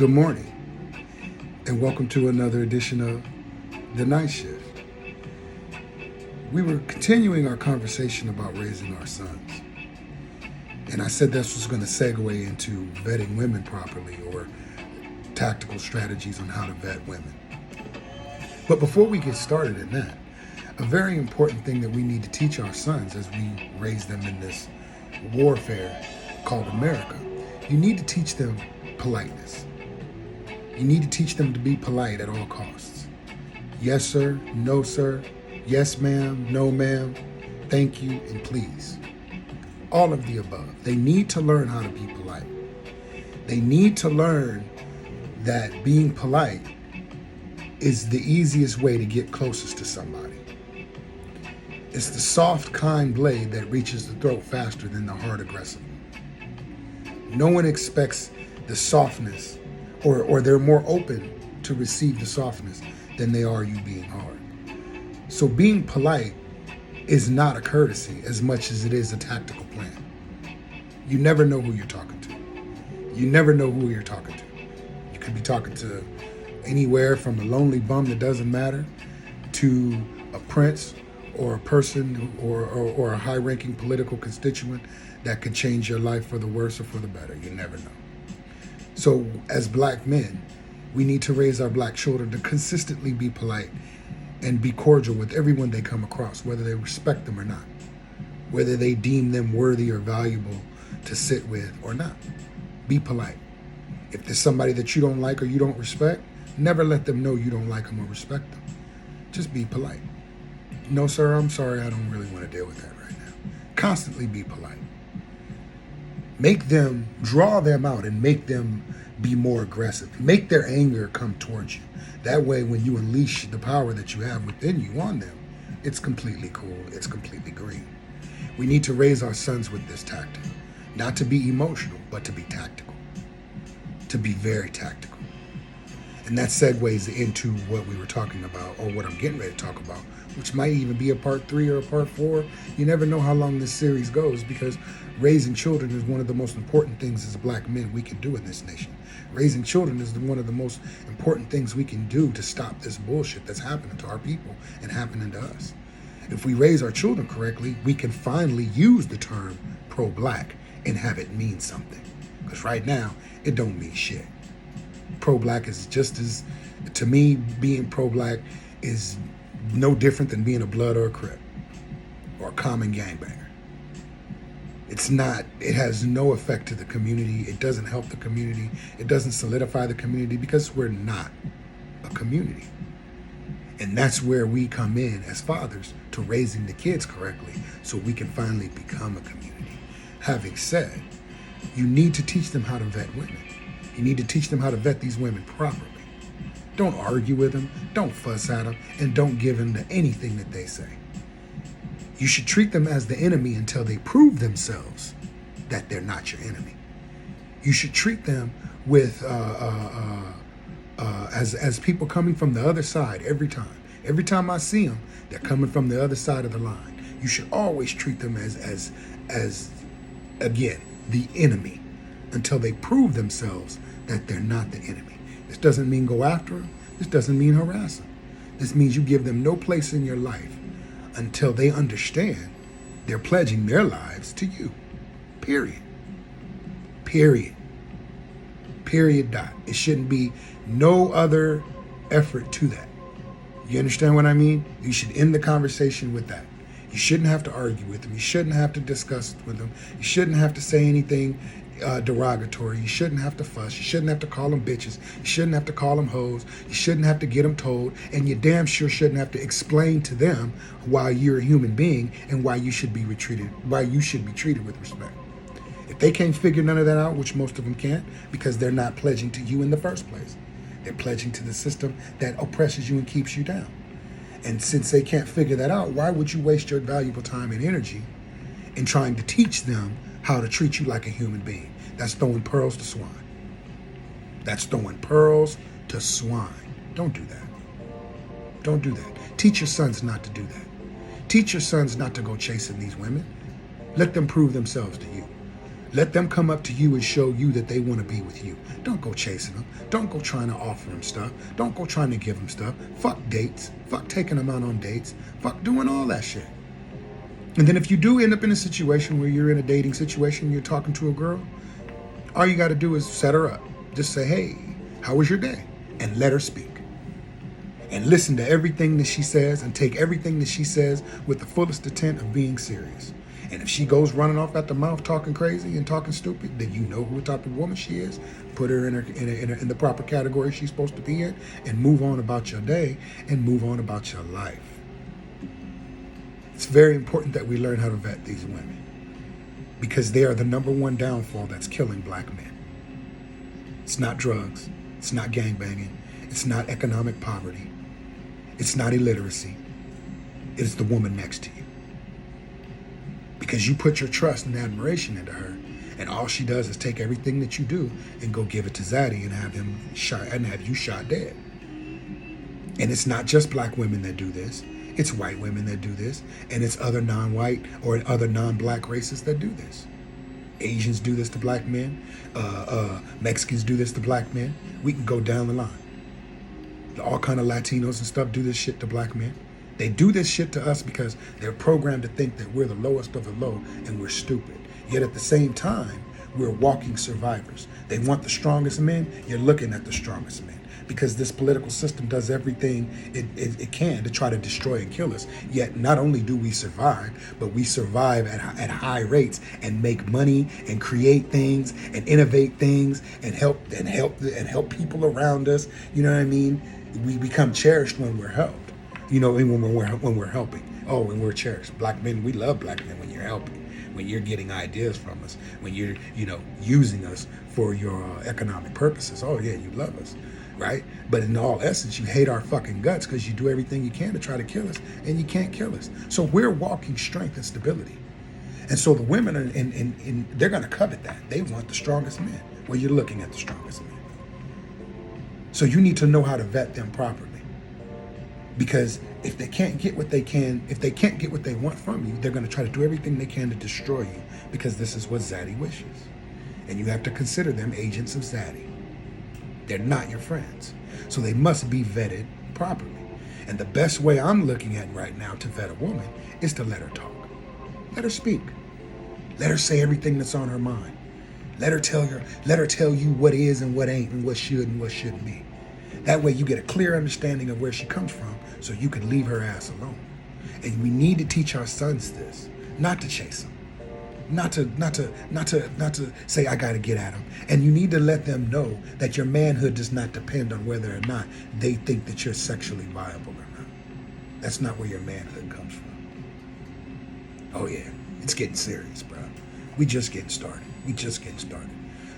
Good morning, and welcome to another edition of The Night Shift. We were continuing our conversation about raising our sons, and I said this was going to segue into vetting women properly or tactical strategies on how to vet women. But before we get started in that, a very important thing that we need to teach our sons as we raise them in this warfare called America, you need to teach them politeness. You need to teach them to be polite at all costs. Yes, sir. No, sir. Yes, ma'am. No, ma'am. Thank you, and please. All of the above. They need to learn how to be polite. They need to learn that being polite is the easiest way to get closest to somebody. It's the soft, kind blade that reaches the throat faster than the hard, aggressive one. No one expects the softness or they're more open to receive the softness than they are you being hard. So being polite is not a courtesy as much as it is a tactical plan. You never know who you're talking to. You never know who you're talking to. You could be talking to anywhere from a lonely bum that doesn't matter to a prince or a person or a high-ranking political constituent that could change your life for the worse or for the better. You never know. So as black men, we need to raise our black children to consistently be polite and be cordial with everyone they come across, whether they respect them or not, whether they deem them worthy or valuable to sit with or not. Be polite. If there's somebody that you don't like or you don't respect, never let them know you don't like them or respect them. Just be polite. No, sir, I'm sorry, I don't really want to deal with that right now. Constantly be polite. Make them, draw them out and make them be more aggressive. Make their anger come towards you. That way, when you unleash the power that you have within you on them, it's completely cool. It's completely green. We need to raise our sons with this tactic. Not to be emotional, but to be tactical. To be very tactical. And that segues into what we were talking about, or what I'm getting ready to talk about, which might even be a part 3 or a part 4. You never know how long this series goes, because raising children is one of the most important things as black men we can do in this nation. Raising children is one of the most important things we can do to stop this bullshit that's happening to our people and happening to us. If we raise our children correctly, we can finally use the term pro-black and have it mean something. Because right now, it don't mean shit. Pro-black is just as, to me, being pro-black is no different than being a Blood or a Crip or a common gangbanger. It's not, it has no effect to the community. It doesn't help the community. It doesn't solidify the community because we're not a community. And that's where we come in as fathers to raising the kids correctly so we can finally become a community. Having said, you need to teach them how to vet women. You need to teach them how to vet these women properly. Don't argue with them, don't fuss at them, and don't give in to anything that they say. You should treat them as the enemy until they prove themselves that they're not your enemy. You should treat them with as people coming from the other side every time. Every time I see them, they're coming from the other side of the line. You should always treat them as again, the enemy until they prove themselves that they're not the enemy. This doesn't mean go after them. This doesn't mean harass them. This means you give them no place in your life until they understand they're pledging their lives to you. Period. Period. Period. Dot. It shouldn't be no other effort to that. You understand what I mean? You should end the conversation with that. You shouldn't have to argue with them. You shouldn't have to discuss with them. You shouldn't have to say anything derogatory. You shouldn't have to fuss. You shouldn't have to call them bitches. You shouldn't have to call them hoes. You shouldn't have to get them told. And you damn sure shouldn't have to explain to them why you're a human being and why you should be treated with respect. If they can't figure none of that out, which most of them can't, because they're not pledging to you in the first place. They're pledging to the system that oppresses you and keeps you down. And since they can't figure that out, why would you waste your valuable time and energy in trying to teach them how to treat you like a human being? That's throwing pearls to swine. That's throwing pearls to swine. Don't do that. Don't do that. Teach your sons not to do that. Teach your sons not to go chasing these women. Let them prove themselves to you. Let them come up to you and show you that they want to be with you. Don't go chasing them. Don't go trying to offer them stuff. Don't go trying to give them stuff. Fuck dates. Fuck taking them out on dates. Fuck doing all that shit. And then if you do end up in a situation where you're in a dating situation, you're talking to a girl, all you got to do is set her up. Just say, hey, how was your day? And let her speak. And listen to everything that she says and take everything that she says with the fullest intent of being serious. And if she goes running off at the mouth talking crazy and talking stupid, then you know what type of woman she is. Put her in the proper category she's supposed to be in and move on about your day and move on about your life. It's very important that we learn how to vet these women because they are the number one downfall that's killing black men. It's not drugs. It's not gangbanging. It's not economic poverty. It's not illiteracy. It's the woman next to you. Because you put your trust and admiration into her, and all she does is take everything that you do and go give it to Zaddy and have him shot and have you shot dead. And it's not just black women that do this. It's white women that do this, and it's other non-white or other non-black races that do this. Asians do this to black men. Mexicans do this to black men. We can go down the line. All kind of Latinos and stuff do this shit to black men. They do this shit to us because they're programmed to think that we're the lowest of the low and we're stupid. Yet at the same time, we're walking survivors. They want the strongest men. You're looking at the strongest men because this political system does everything it can to try to destroy and kill us. Yet not only do we survive, but we survive at high rates and make money and create things and innovate things and help people around us. You know what I mean? We become cherished when we're helped. You know, when we're helping. Oh, when we're cherished. Black men, we love black men when you're helping, when you're getting ideas from us, when you're, using us for your economic purposes. Oh yeah, you love us, right? But in all essence, you hate our fucking guts because you do everything you can to try to kill us, and you can't kill us. So we're walking strength and stability. And so the women, and they're going to covet that. They want the strongest men. Well, you're looking at the strongest men. So you need to know how to vet them properly. Because if they can't get what they want from you, they're going to try to do everything they can to destroy you, because this is what Zaddy wishes. And you have to consider them agents of Zaddy. They're not your friends. So they must be vetted properly. And the best way I'm looking at right now to vet a woman is to let her talk. Let her speak. Let her say everything that's on her mind. Let her tell you what is and what ain't and what should and what shouldn't be. That way you get a clear understanding of where she comes from, so you can leave her ass alone. And we need to teach our sons this, not to chase them, not to say I got to get at them. And you need to let them know that your manhood does not depend on whether or not they think that you're sexually viable or not. That's not where your manhood comes from. Oh yeah, it's getting serious, bro. We just getting started.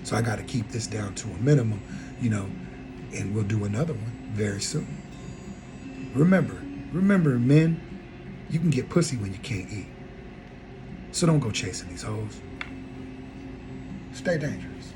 So I got to keep this down to a minimum, and we'll do another one very soon. Remember, men, you can get pussy when you can't eat. So don't go chasing these hoes. Stay dangerous.